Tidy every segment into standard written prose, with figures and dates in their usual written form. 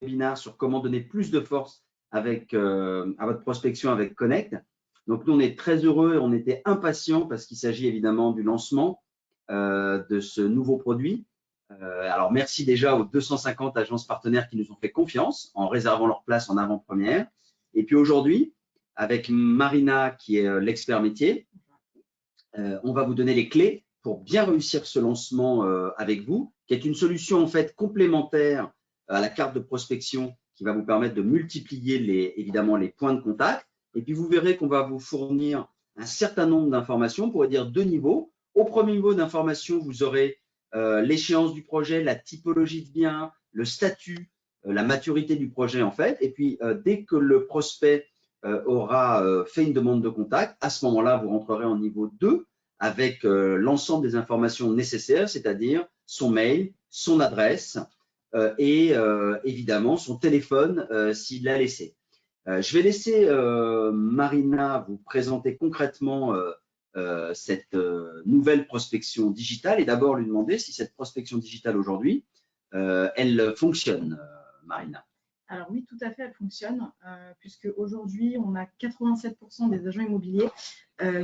webinaire sur comment donner plus de force avec, à votre prospection avec Connect. Donc, nous, on est très heureux et on était impatients parce qu'il s'agit évidemment du lancement de ce nouveau produit. Alors, merci déjà aux 250 agences partenaires qui nous ont fait confiance en réservant leur place en avant-première. Et puis aujourd'hui, avec Marina, qui est l'expert métier, on va vous donner les clés pour bien réussir ce lancement avec vous, qui est une solution en fait complémentaire à la carte de prospection qui va vous permettre de multiplier évidemment les points de contact. Et puis vous verrez qu'on va vous fournir un certain nombre d'informations, on pourrait dire 2 niveaux. Au premier niveau d'information, vous aurez l'échéance du projet, la typologie de bien, le statut, la maturité du projet en fait. Et puis dès que le prospect aura fait une demande de contact, à ce moment-là, vous rentrerez en niveau 2 avec l'ensemble des informations nécessaires, c'est-à-dire son mail, son adresse et évidemment son téléphone s'il l'a laissé. Je vais laisser Marina vous présenter concrètement cette nouvelle prospection digitale et d'abord lui demander si cette prospection digitale aujourd'hui, elle fonctionne, Marina. Alors oui, tout à fait, elle fonctionne, puisque aujourd'hui, on a 87% des agents immobiliers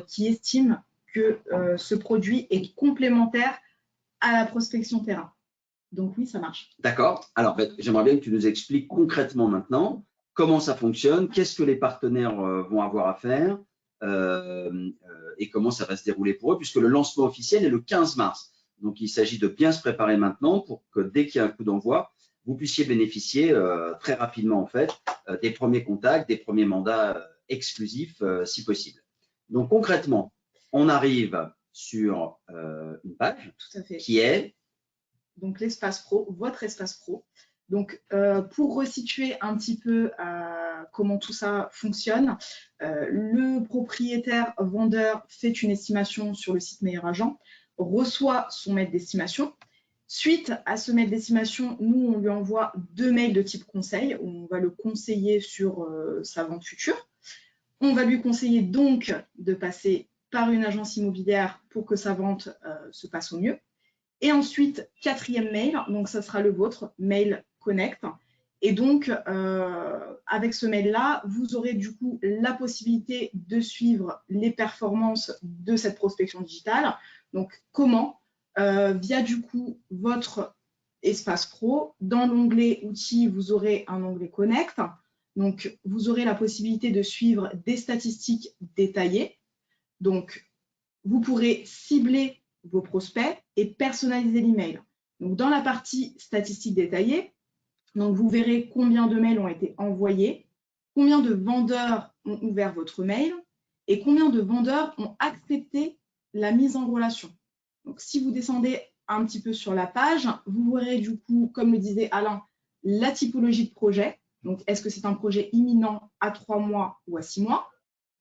qui estiment que ce produit est complémentaire à la prospection terrain. Donc oui, ça marche. D'accord. Alors, j'aimerais bien que tu nous expliques concrètement maintenant comment ça fonctionne, qu'est-ce que les partenaires vont avoir à faire et comment ça va se dérouler pour eux, puisque le lancement officiel est le 15 mars. Donc, il s'agit de bien se préparer maintenant pour que dès qu'il y a un coup d'envoi, vous puissiez bénéficier très rapidement en fait des premiers contacts, des premiers mandats exclusifs si possible. Donc concrètement, on arrive sur une page qui est donc l'espace pro, votre espace pro. Donc pour resituer un petit peu comment tout ça fonctionne, le propriétaire vendeur fait une estimation sur le site Meilleur Agent, reçoit son mail d'estimation. Suite à ce mail d'estimation, nous, on lui envoie 2 mails de type conseil, où on va le conseiller sur sa vente future. On va lui conseiller donc de passer par une agence immobilière pour que sa vente se passe au mieux. Et ensuite, 4e mail, donc ça sera le vôtre, mail Connect. Et donc, avec ce mail-là, vous aurez du coup la possibilité de suivre les performances de cette prospection digitale. Donc, comment via du coup votre espace pro. Dans l'onglet outils, vous aurez un onglet Connect. Donc, vous aurez la possibilité de suivre des statistiques détaillées. Donc, vous pourrez cibler vos prospects et personnaliser l'email. Donc, dans la partie statistiques détaillées, donc vous verrez combien de mails ont été envoyés, combien de vendeurs ont ouvert votre mail et combien de vendeurs ont accepté la mise en relation. Donc, si vous descendez un petit peu sur la page, vous verrez du coup, comme le disait Alain, la typologie de projet. Donc, est-ce que c'est un projet imminent à 3 mois ou à 6 mois?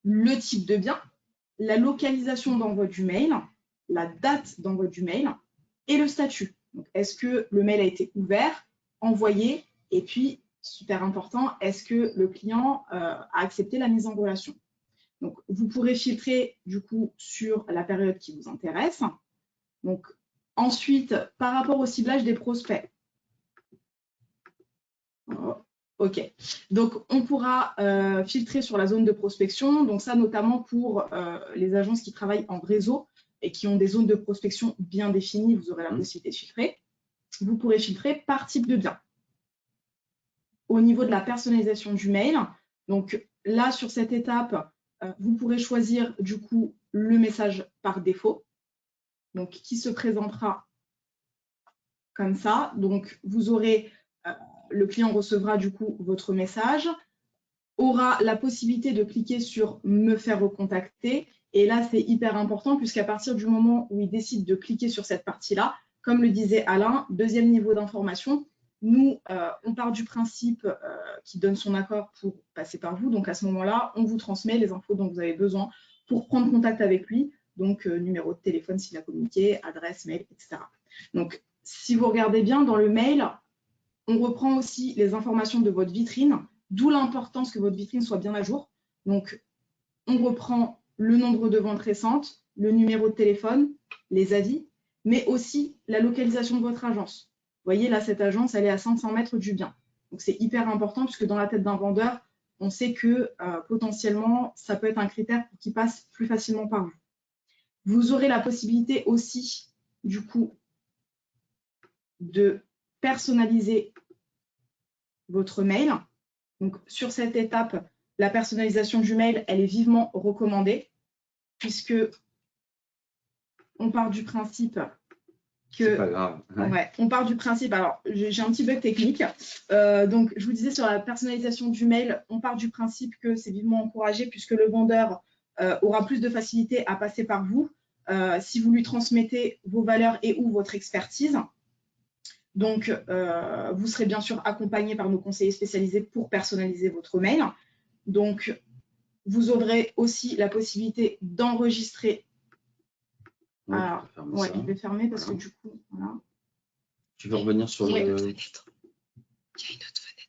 Le type de bien, la localisation d'envoi du mail, la date d'envoi du mail et le statut. Donc, est-ce que le mail a été ouvert, envoyé et puis, super important, est-ce que le client a accepté la mise en relation? Donc, vous pourrez filtrer du coup sur la période qui vous intéresse. Donc, ensuite, par rapport au ciblage des prospects. OK. Donc, on pourra filtrer sur la zone de prospection. Donc, ça, notamment pour les agences qui travaillent en réseau et qui ont des zones de prospection bien définies, vous aurez la possibilité de filtrer. Vous pourrez filtrer par type de bien. Au niveau de la personnalisation du mail, donc là, sur cette étape, vous pourrez choisir du coup le message par défaut, donc qui se présentera comme ça. Donc, vous aurez, le client recevra du coup votre message, aura la possibilité de cliquer sur « Me faire recontacter ». Et là, c'est hyper important puisqu'à partir du moment où il décide de cliquer sur cette partie-là, comme le disait Alain, 2e niveau d'information, nous, on part du principe qu'il donne son accord pour passer par vous. Donc, à ce moment-là, on vous transmet les infos dont vous avez besoin pour prendre contact avec lui. Donc, numéro de téléphone s'il a communiqué, adresse, mail, etc. Donc, si vous regardez bien dans le mail, on reprend aussi les informations de votre vitrine, d'où l'importance que votre vitrine soit bien à jour. Donc, on reprend le nombre de ventes récentes, le numéro de téléphone, les avis, mais aussi la localisation de votre agence. Vous voyez, là, cette agence, elle est à 500 mètres du bien. Donc, c'est hyper important puisque dans la tête d'un vendeur, on sait que potentiellement, ça peut être un critère pour qu'il passe plus facilement par vous. Vous aurez la possibilité aussi, du coup, de personnaliser votre mail. Donc, sur cette étape, la personnalisation du mail, elle est vivement recommandée puisque on part du principe que… C'est pas grave. Ouais, on part du principe… Alors, j'ai un petit bug technique. Donc, je vous disais sur la personnalisation du mail, on part du principe que c'est vivement encouragé puisque le vendeur aura plus de facilité à passer par vous si vous lui transmettez vos valeurs et ou votre expertise. Donc, vous serez bien sûr accompagné par nos conseillers spécialisés pour personnaliser votre mail. Donc, vous aurez aussi la possibilité d'enregistrer. Oui, Alors, ouais, je vais fermer parce que du coup, voilà. Tu veux revenir sur le… Il y a une autre fenêtre,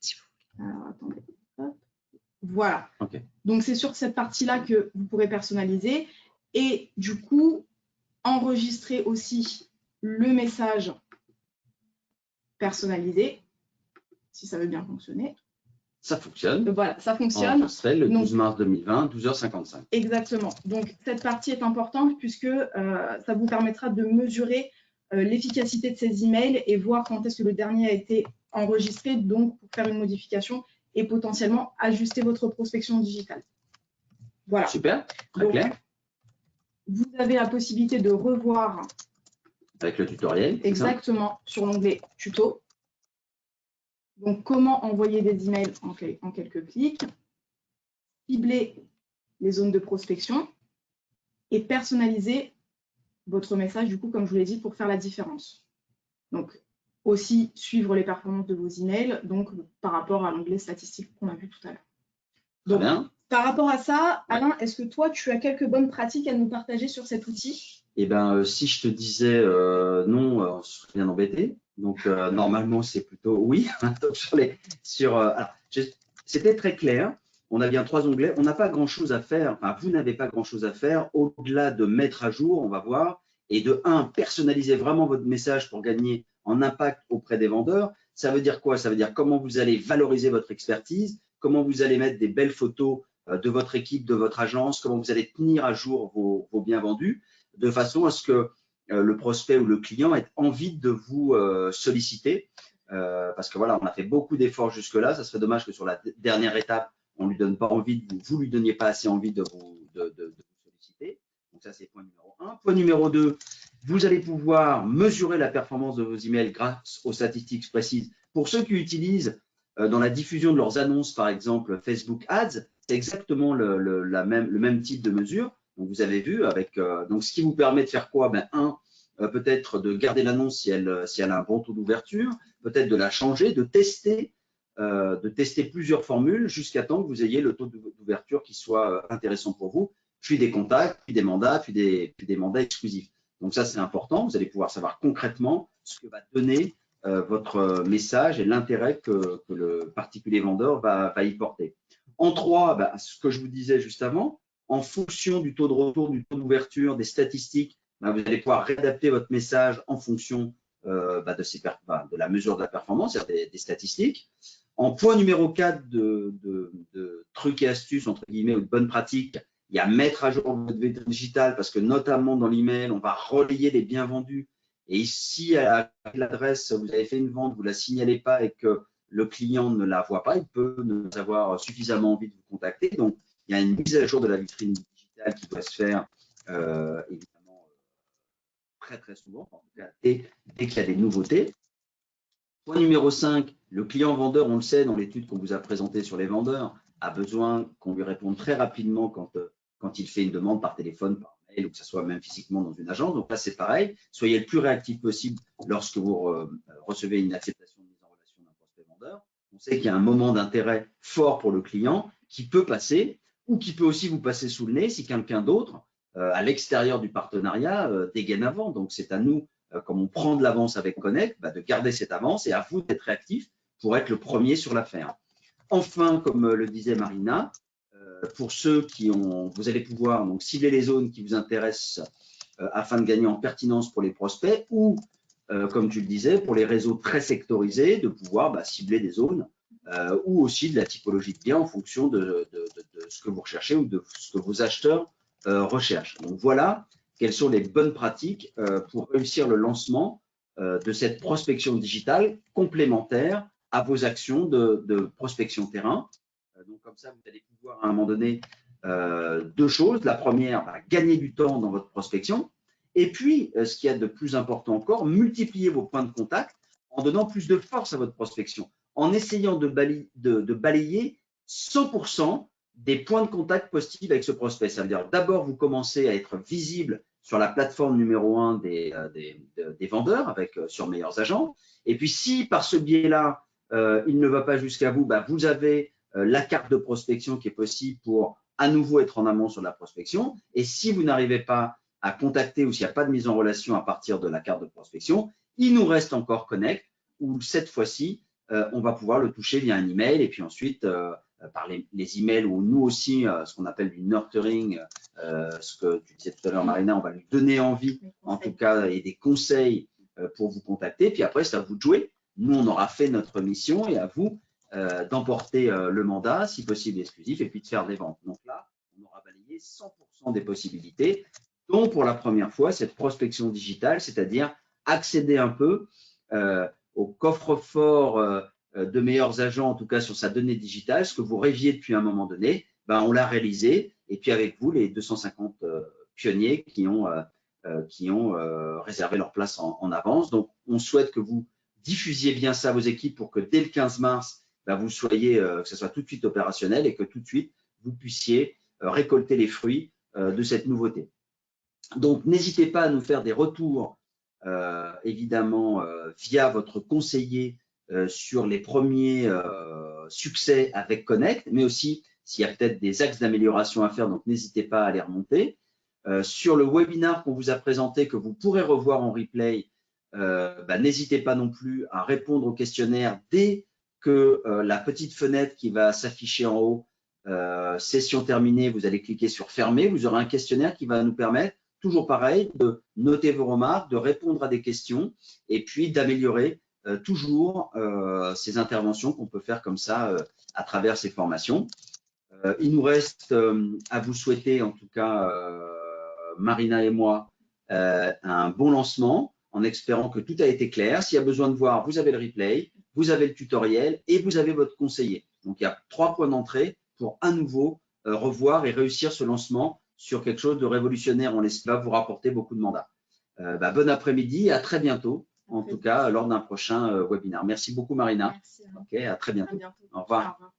si vous voulez. Alors, attendez. Hop. Voilà. Okay. Donc, c'est sur cette partie-là que vous pourrez personnaliser et du coup, enregistrer aussi le message personnalisé, si ça veut bien fonctionner. Ça fonctionne. Voilà, ça fonctionne. Le 12 mars 2020, 12h55. Exactement. Donc, cette partie est importante puisque ça vous permettra de mesurer l'efficacité de ces emails et voir quand est-ce que le dernier a été enregistré, donc pour faire une modification et potentiellement ajuster votre prospection digitale. Voilà. Super, très donc, clair. Vous avez la possibilité de revoir avec le tutoriel. Exactement, sur l'onglet tuto. Donc, comment envoyer des emails en quelques clics, cibler les zones de prospection et personnaliser votre message, du coup, comme je vous l'ai dit, pour faire la différence. Donc, aussi suivre les performances de vos emails, donc par rapport à l'onglet statistique qu'on a vu tout à l'heure. Donc, par rapport à ça, Alain, est-ce que toi, tu as quelques bonnes pratiques à nous partager sur cet outil? Eh bien, si je te disais non, on serait bien embêté. Donc, normalement, c'est plutôt oui. C'était très clair. On a bien 3 onglets. On n'a pas grand-chose à faire. Enfin, vous n'avez pas grand-chose à faire au-delà de mettre à jour, on va voir, et de personnaliser vraiment votre message pour gagner en impact auprès des vendeurs. Ça veut dire quoi? Ça veut dire comment vous allez valoriser votre expertise, comment vous allez mettre des belles photos de votre équipe, de votre agence, comment vous allez tenir à jour vos biens vendus, de façon à ce que le prospect ou le client ait envie de vous solliciter. Parce que voilà, on a fait beaucoup d'efforts jusque-là. Ça serait dommage que sur la dernière étape, on lui donne pas envie, vous lui donniez pas assez envie de vous solliciter. Donc ça, c'est point numéro 1. Point numéro 2, vous allez pouvoir mesurer la performance de vos emails grâce aux statistiques précises. Pour ceux qui utilisent dans la diffusion de leurs annonces, par exemple Facebook Ads, c'est exactement le même type de mesure. Donc vous avez vu avec donc ce qui vous permet de faire quoi? Ben, peut-être de garder l'annonce si elle a un bon taux d'ouverture, peut-être de la changer, de tester plusieurs formules jusqu'à temps que vous ayez le taux d'ouverture qui soit intéressant pour vous, puis des contacts, puis des mandats, puis des mandats exclusifs. Donc ça, c'est important. Vous allez pouvoir savoir concrètement ce que va donner votre message et l'intérêt que le particulier vendeur va y porter. En 3, ben, ce que je vous disais juste avant, en fonction du taux de retour, du taux d'ouverture, des statistiques, ben, vous allez pouvoir réadapter votre message en fonction de la mesure de la performance, c'est-à-dire des statistiques. En point numéro 4 de trucs et astuces, entre guillemets, ou de bonnes pratiques, il y a mettre à jour votre vitrine digitale parce que notamment dans l'email, on va relayer les biens vendus. Et si à l'adresse, vous avez fait une vente, vous ne la signalez pas et que le client ne la voit pas, il peut ne pas avoir suffisamment envie de vous contacter. Donc, il y a une mise à jour de la vitrine digitale qui doit se faire évidemment très souvent, en tout cas, dès qu'il y a des nouveautés. Point numéro 5, le client vendeur, on le sait dans l'étude qu'on vous a présentée sur les vendeurs, a besoin qu'on lui réponde très rapidement quand il fait une demande par téléphone, par mail ou que ce soit même physiquement dans une agence. Donc là, c'est pareil. Soyez le plus réactif possible lorsque vous recevez une acceptation de mise en relation d'un prospect vendeur. On sait qu'il y a un moment d'intérêt fort pour le client qui peut passer ou qui peut aussi vous passer sous le nez si quelqu'un d'autre, à l'extérieur du partenariat, dégaine avant. Donc, c'est à nous, comme on prend de l'avance avec Connect, de garder cette avance et à vous d'être réactif pour être le premier sur l'affaire. Enfin, comme le disait Marina, pour ceux vous allez pouvoir donc cibler les zones qui vous intéressent afin de gagner en pertinence pour les prospects ou, comme tu le disais, pour les réseaux très sectorisés, de pouvoir cibler des zones ou aussi de la typologie de bien en fonction de ce que vous recherchez ou de ce que vos acheteurs recherchent. Donc voilà quelles sont les bonnes pratiques pour réussir le lancement de cette prospection digitale complémentaire à vos actions de prospection terrain. Donc comme ça, vous allez pouvoir à un moment donné deux choses. La première, gagner du temps dans votre prospection. Et puis, ce qu'il y a de plus important encore, multiplier vos points de contact en donnant plus de force à votre prospection, en essayant de balayer 100% des points de contact possibles avec ce prospect. Ça veut dire d'abord, vous commencez à être visible sur la plateforme numéro 1 des vendeurs sur Meilleurs Agents. Et puis, si par ce biais-là, il ne va pas jusqu'à vous, vous avez la carte de prospection qui est possible pour à nouveau être en amont sur la prospection. Et si vous n'arrivez pas à contacter ou s'il n'y a pas de mise en relation à partir de la carte de prospection, il nous reste encore Connect, où cette fois-ci, on va pouvoir le toucher via un email et puis ensuite par les emails où nous aussi, ce qu'on appelle du nurturing, ce que tu disais tout à l'heure Marina, on va lui donner envie en tout cas et des conseils pour vous contacter. Puis après, c'est à vous de jouer. Nous, on aura fait notre mission et à vous d'emporter le mandat, si possible exclusif, et puis de faire des ventes. Donc là, on aura balayé 100% des possibilités, dont pour la première fois, cette prospection digitale, c'est-à-dire accéder un peu au coffre-fort de Meilleurs Agents, en tout cas sur sa donnée digitale, ce que vous rêviez depuis un moment donné, on l'a réalisé. Et puis avec vous, les 250 pionniers qui ont réservé leur place en avance. Donc, on souhaite que vous diffusiez bien ça à vos équipes pour que dès le 15 mars, vous soyez, que ce soit tout de suite opérationnel et que tout de suite, vous puissiez récolter les fruits de cette nouveauté. Donc, n'hésitez pas à nous faire des retours, évidemment, via votre conseiller sur les premiers succès avec Connect, mais aussi s'il y a peut-être des axes d'amélioration à faire, donc n'hésitez pas à les remonter. Sur le webinaire qu'on vous a présenté, que vous pourrez revoir en replay, n'hésitez pas non plus à répondre au questionnaire dès que la petite fenêtre qui va s'afficher en haut, session terminée, vous allez cliquer sur fermer, vous aurez un questionnaire qui va nous permettre, toujours pareil, de noter vos remarques, de répondre à des questions et puis d'améliorer toujours ces interventions qu'on peut faire comme ça à travers ces formations. Il nous reste à vous souhaiter, en tout cas, Marina et moi, un bon lancement en espérant que tout a été clair. S'il y a besoin de voir, vous avez le replay, vous avez le tutoriel et vous avez votre conseiller. Donc, il y a 3 points d'entrée pour à nouveau revoir et réussir ce lancement sur quelque chose de révolutionnaire. On va vous rapporter beaucoup de mandats. Bon après-midi et à très bientôt, en tout cas, lors d'un prochain webinaire. Merci beaucoup, Marina. Merci. À très bientôt. À bientôt. Au revoir. Au revoir.